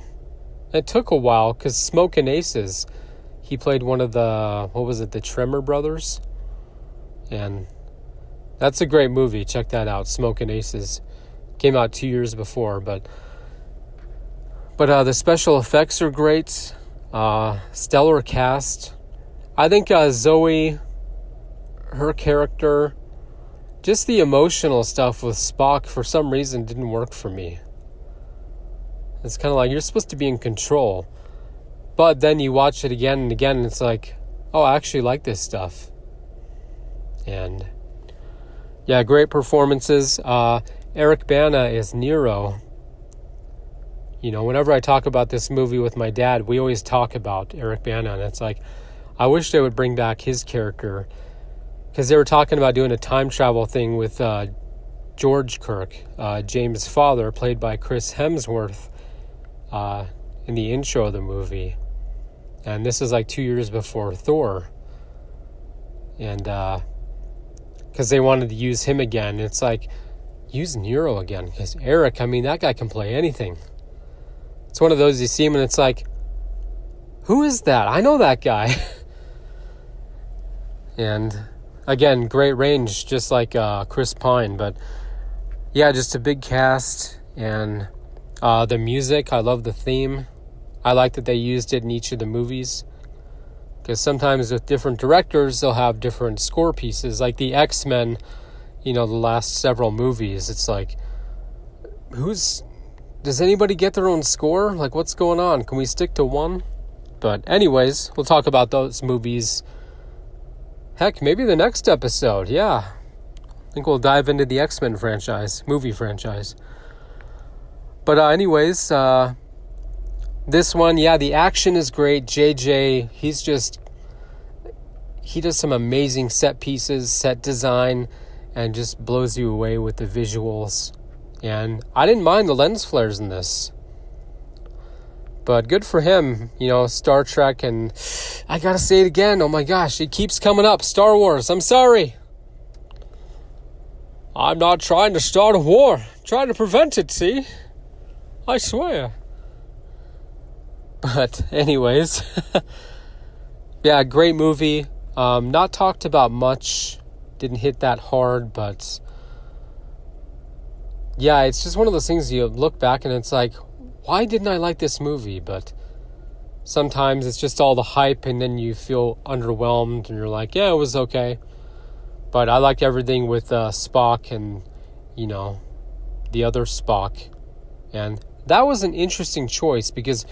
It took a while because Smokin' Aces, he played one of the Tremor brothers? And that's a great movie. Check that out, Smokin' Aces. Came out 2 years before, but the special effects are great. Stellar cast. I think Zoe, her character, just the emotional stuff with Spock for some reason didn't work for me. It's kind of like you're supposed to be in control. But then you watch it again and again and it's like, oh, I actually like this stuff. And yeah, great performances. Eric Bana is Nero. Whenever I talk about this movie with my dad, we always talk about Eric Bana. And it's like, I wish they would bring back his character. Because they were talking about doing a time travel thing with George Kirk, James' father, played by Chris Hemsworth, in the intro of the movie. And this is like 2 years before Thor. And because they wanted to use him again. It's like, use Nero again. Because Eric, that guy can play anything. It's one of those you see him and it's like, who is that? I know that guy. And again, great range, just like Chris Pine. But yeah, just a big cast. And the music, I love the theme. I like that they used it in each of the movies. Because sometimes with different directors, they'll have different score pieces. Like the X-Men, the last several movies. It's like, does anybody get their own score? Like, what's going on? Can we stick to one? But anyways, we'll talk about those movies. Heck, maybe the next episode. Yeah. I think we'll dive into the X-Men movie franchise. But anyways, this one, yeah, the action is great. JJ, he does some amazing set pieces, set design, and just blows you away with the visuals. And I didn't mind the lens flares in this. But good for him, Star Trek, and I gotta say it again, oh my gosh, it keeps coming up, Star Wars, I'm sorry. I'm not trying to start a war, I'm trying to prevent it, see? I swear. But anyways, yeah, great movie. Not talked about much, didn't hit that hard, but yeah, it's just one of those things you look back and it's like, why didn't I like this movie? But sometimes it's just all the hype and then you feel underwhelmed and you're like, yeah, it was okay. But I liked everything with Spock and, the other Spock. And that was an interesting choice because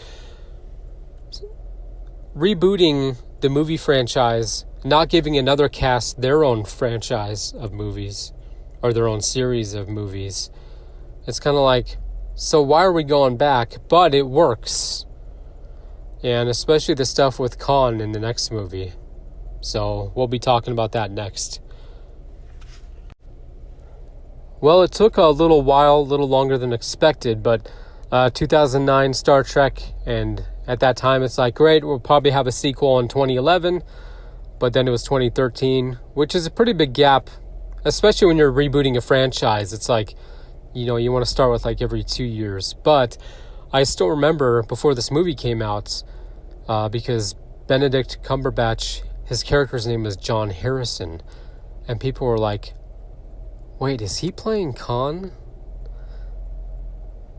rebooting the movie franchise, not giving another cast their own franchise of movies or their own series of movies, it's kind of like, so why are we going back? But it works. And especially the stuff with Khan in the next movie. So we'll be talking about that next. Well, it took a little while, a little longer than expected, but 2009 Star Trek, and at that time it's like, great, we'll probably have a sequel in 2011, but then it was 2013, which is a pretty big gap, especially when you're rebooting a franchise. It's like, you want to start with like every 2 years. But I still remember before this movie came out, because Benedict Cumberbatch, his character's name was John Harrison, and people were like, wait, is he playing Khan?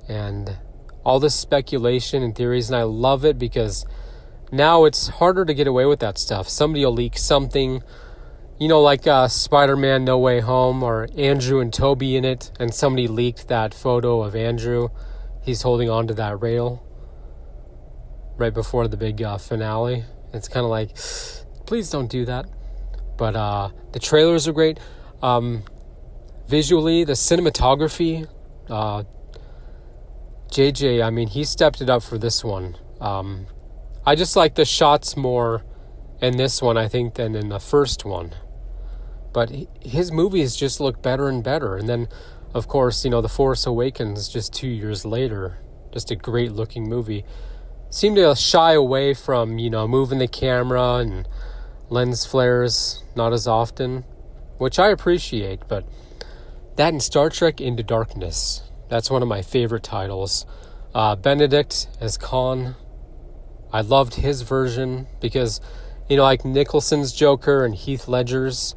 And all this speculation and theories, and I love it because now it's harder to get away with that stuff. Somebody will leak something, like Spider-Man No Way Home, or Andrew and Toby in it, and somebody leaked that photo of Andrew. He's holding onto that rail right before the big finale. It's kind of like, please don't do that. But the trailers are great. Visually, the cinematography, JJ, he stepped it up for this one. I just like the shots more in this one, I think, than in the first one. But his movies just look better and better. And then, of course, The Force Awakens, just 2 years later, just a great looking movie. Seemed to shy away from, moving the camera and lens flares not as often, which I appreciate. But that and Star Trek Into Darkness, that's one of my favorite titles. Benedict as Khan, I loved his version because, like Nicholson's Joker and Heath Ledger's,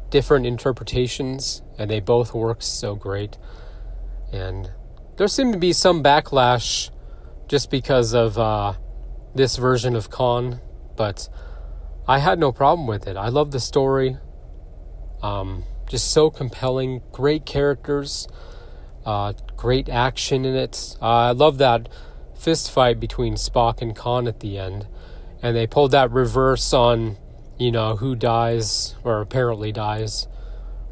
different interpretations, and they both work so great. And there seemed to be some backlash just because of this version of Khan, but I had no problem with it. I love the story. Just so compelling, great characters, great action in it. I love that fist fight between Spock and Khan at the end, and they pulled that reverse on who dies or apparently dies,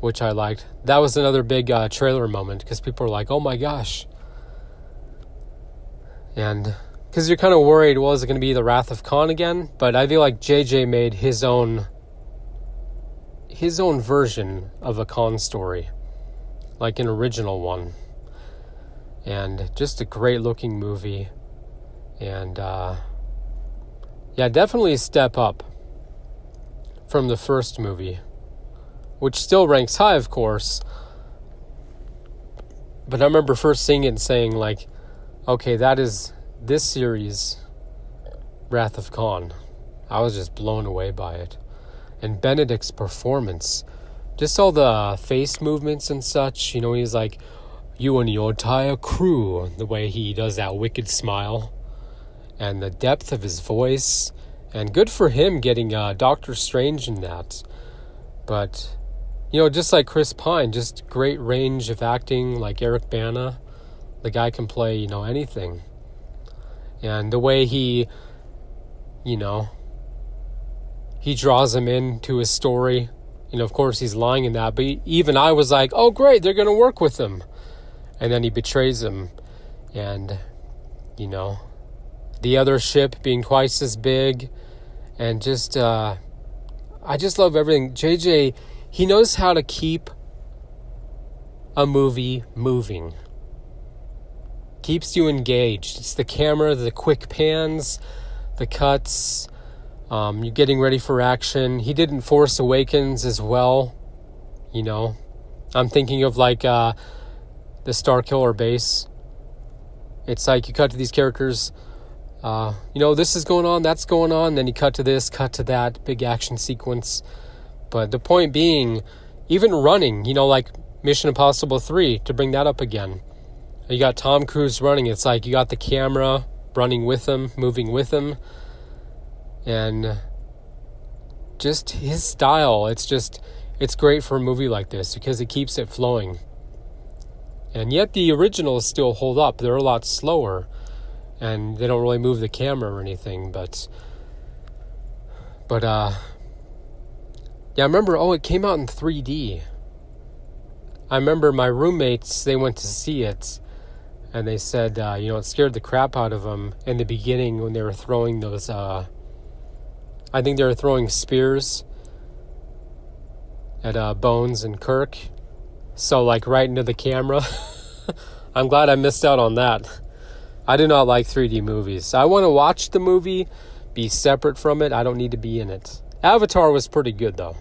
which I liked. That was another big trailer moment because people were like, oh my gosh. And because you're kind of worried, well, is it going to be the Wrath of Khan again? But I feel like JJ made his own version of a Khan story, like an original one. And just a great looking movie. And definitely a step up from the first movie, which still ranks high, of course. But I remember first seeing it and saying, like, okay, that is this series, Wrath of Khan. I was just blown away by it. And Benedict's performance, just all the face movements and such, he's like, you and your entire crew, the way he does that wicked smile, and the depth of his voice. And good for him getting Doctor Strange in that. But, just like Chris Pine, just great range of acting, like Eric Bana. The guy can play, anything. And the way he draws him into his story. Of course, he's lying in that. But even I was like, oh, great, they're going to work with him. And then he betrays him. And, the other ship being twice as big. And just, I just love everything. JJ, he knows how to keep a movie moving. Keeps you engaged. It's the camera, the quick pans, the cuts. You're getting ready for action. He did in Force Awakens as well. I'm thinking of like the Starkiller base. It's like you cut to these characters. This is going on, that's going on, then you cut to this, cut to that, big action sequence. But the point being, even running, like Mission Impossible 3, to bring that up again. You got Tom Cruise running, it's like you got the camera running with him, moving with him. And just his style, it's great for a movie like this because it keeps it flowing. And yet the originals still hold up. They're a lot slower. And they don't really move the camera or anything, but I remember, it came out in 3D. I remember my roommates, they went to see it, and they said, it scared the crap out of them in the beginning when they were throwing those, I think they were throwing spears at Bones and Kirk, so like right into the camera. I'm glad I missed out on that. I do not like 3D movies. I want to watch the movie, be separate from it. I don't need to be in it. Avatar was pretty good, though.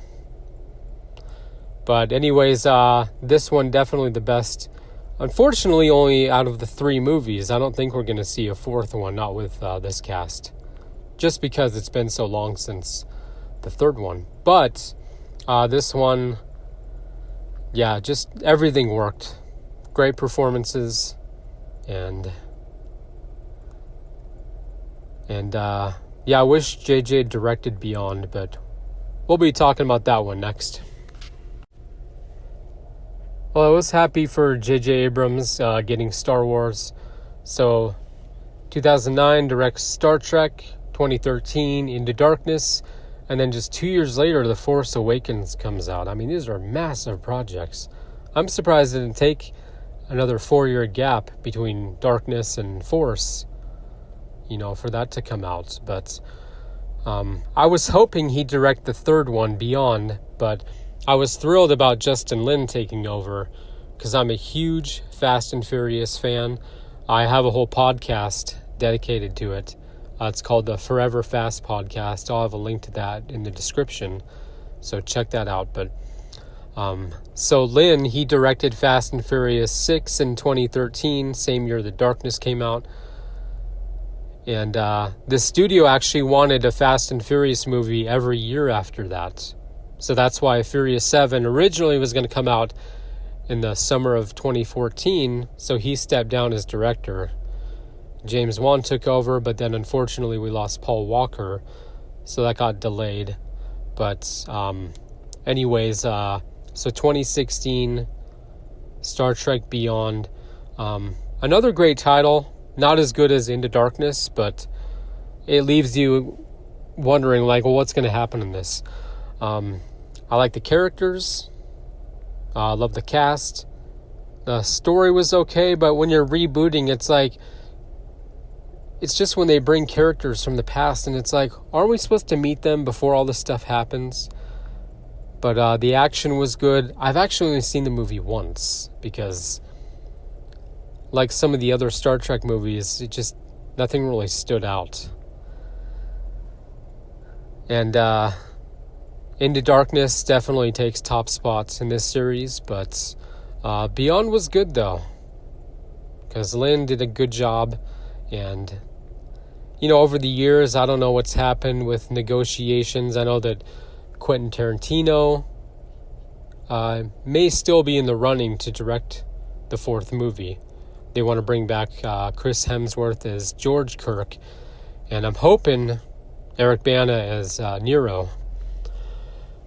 But anyways, this one definitely the best. Unfortunately, only out of the 3 movies. I don't think we're going to see a 4th one, not with this cast. just because it's been so long since the third one. But this one, yeah, just everything worked. Great performances, and yeah, I wish JJ directed Beyond, but we'll be talking about that one next. Well, I was happy for J.J. Abrams getting Star Wars. So, 2009 directs Star Trek, 2013 Into Darkness, and then just 2 years later, The Force Awakens comes out. I mean, these are massive projects. I'm surprised it didn't take another 4-year gap between Darkness and Force, for that to come out. But I was hoping he'd direct the third one, Beyond, but I was thrilled about Justin Lin taking over because I'm a huge Fast and Furious fan. I have a whole podcast dedicated to it. It's called the Forever Fast Podcast. I'll have a link to that in the description, so check that out. But so Lin, he directed Fast and Furious 6 in 2013, same year The Darkness came out. And the studio actually wanted a Fast and Furious movie every year after that. So that's why Furious 7 originally was going to come out in the summer of 2014, so he stepped down as director. James Wan took over, but then unfortunately we lost Paul Walker, so that got delayed. But anyways, so 2016, Star Trek Beyond. Another great title, not as good as Into Darkness, but it leaves you wondering, like, well, what's going to happen in this? I like the characters. I love the cast. The story was okay, but when you're rebooting, it's like, it's just when they bring characters from the past, and it's like, aren't we supposed to meet them before all this stuff happens? But the action was good. I've actually only seen the movie once, because like some of the other Star Trek movies, nothing really stood out. And Into Darkness definitely takes top spots in this series, but Beyond was good though, because Lin did a good job. And over the years, I don't know what's happened with negotiations. I know that Quentin Tarantino may still be in the running to direct the fourth movie. They want to bring back Chris Hemsworth as George Kirk, and I'm hoping Eric Bana as Nero.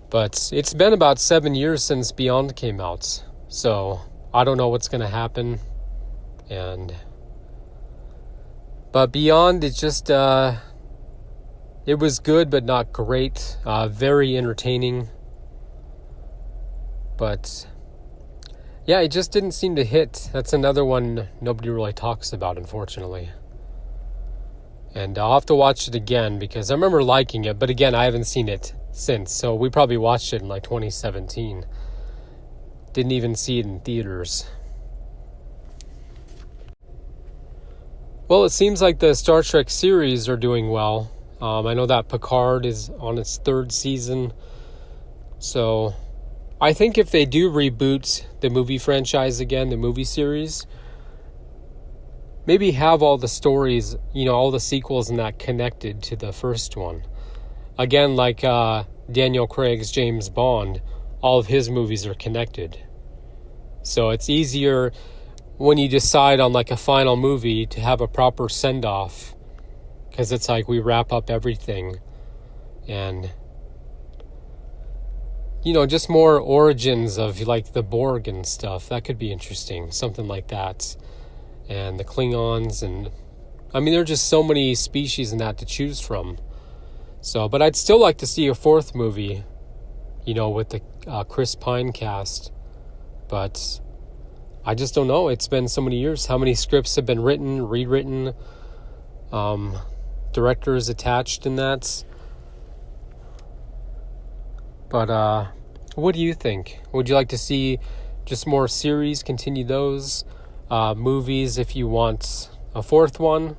But it's been about 7 years since Beyond came out, so I don't know what's going to happen. But Beyond, it just, it was good but not great. Very entertaining. But yeah, it just didn't seem to hit. That's another one nobody really talks about, unfortunately. And I'll have to watch it again because I remember liking it, but again, I haven't seen it since. So we probably watched it in like 2017. Didn't even see it in theaters. Well, it seems like the Star Trek series are doing well. I know that Picard is on its third season. So I think if they do reboot the movie franchise again, the movie series, maybe have all the stories, all the sequels and that connected to the first one. Again, like Daniel Craig's James Bond, all of his movies are connected. So it's easier when you decide on like a final movie to have a proper send-off, because it's like we wrap up everything. And just more origins of like the Borg and stuff. That could be interesting, something like that. And the Klingons, and I mean, there are just so many species in that to choose from. So, but I'd still like to see a fourth movie, with the Chris Pine cast. But I just don't know. It's been so many years. How many scripts have been written, rewritten, directors attached in that? But what do you think? Would you like to see just more series, continue those? Movies, if you want a fourth one,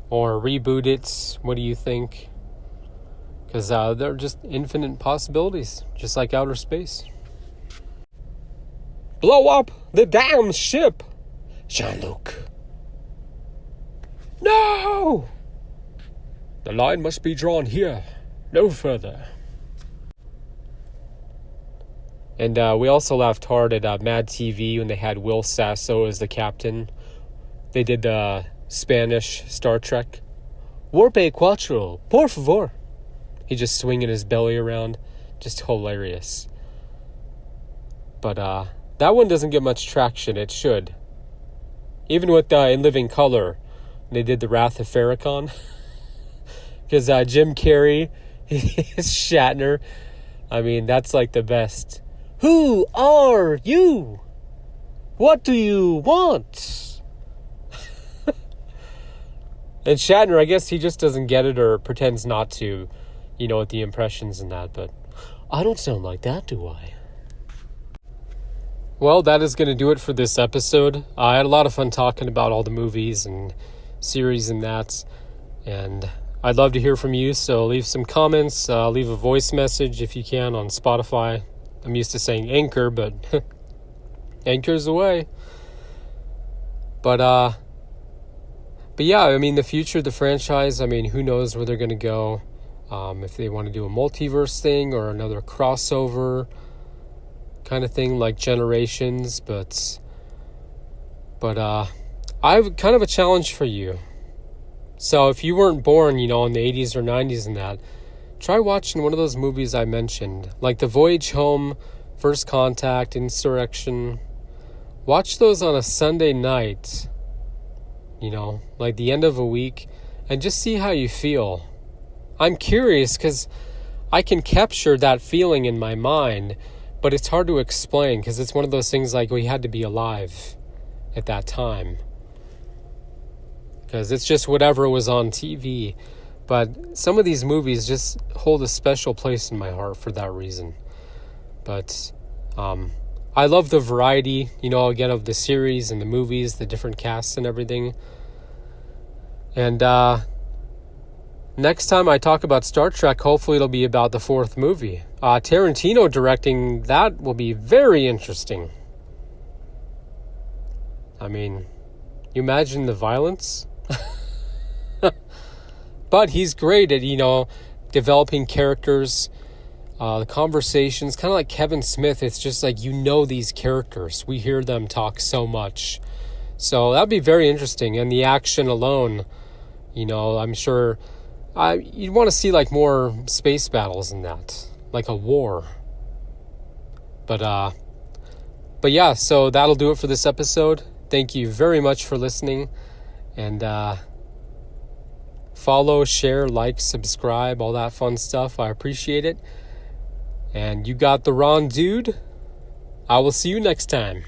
or reboot it? What do you think? Because there are just infinite possibilities, just like outer space. Blow up the damn ship, Jean-Luc. No! The line must be drawn here, no further. And we also laughed hard at Mad TV when they had Will Sasso as the captain. They did the Spanish Star Trek. Warpe Cuatro, por favor. He just swinging his belly around. Just hilarious. But that one doesn't get much traction. It should. Even with In Living Color, they did the Wrath of Farrakhan. Because Jim Carrey is Shatner. I mean, that's like the best. Who are you? What do you want? And Shatner, I guess he just doesn't get it or pretends not to, with the impressions and that. But I don't sound like that, do I? Well, that is going to do it for this episode. I had a lot of fun talking about all the movies and series and that. And I'd love to hear from you, so leave some comments, leave a voice message if you can on Spotify. I'm used to saying Anchor, but Anchor's the way. But yeah, I mean, the future of the franchise, I mean, who knows where they're going to go. If they want to do a multiverse thing or another crossover kind of thing like Generations. But I have kind of a challenge for you. So if you weren't born, in the 80s or 90s and that, try watching one of those movies I mentioned, like The Voyage Home, First Contact, Insurrection. Watch those on a Sunday night, like the end of a week, and just see how you feel. I'm curious because I can capture that feeling in my mind, but it's hard to explain because it's one of those things like we had to be alive at that time. Because it's just whatever was on TV. But some of these movies just hold a special place in my heart for that reason. But I love the variety, again, of the series and the movies, the different casts and everything. And next time I talk about Star Trek, hopefully it'll be about the fourth movie. Tarantino directing that will be very interesting. I mean, you imagine the violence? But he's great at, developing characters, the conversations, kind of like Kevin Smith. It's just like, these characters. We hear them talk so much. So that'd be very interesting. And the action alone, I'm sure you'd want to see like more space battles in that, like a war. But yeah, so that'll do it for this episode. Thank you very much for listening. And follow, share, like, subscribe, all that fun stuff. I appreciate it. And you got the Ron Dude. I will see you next time.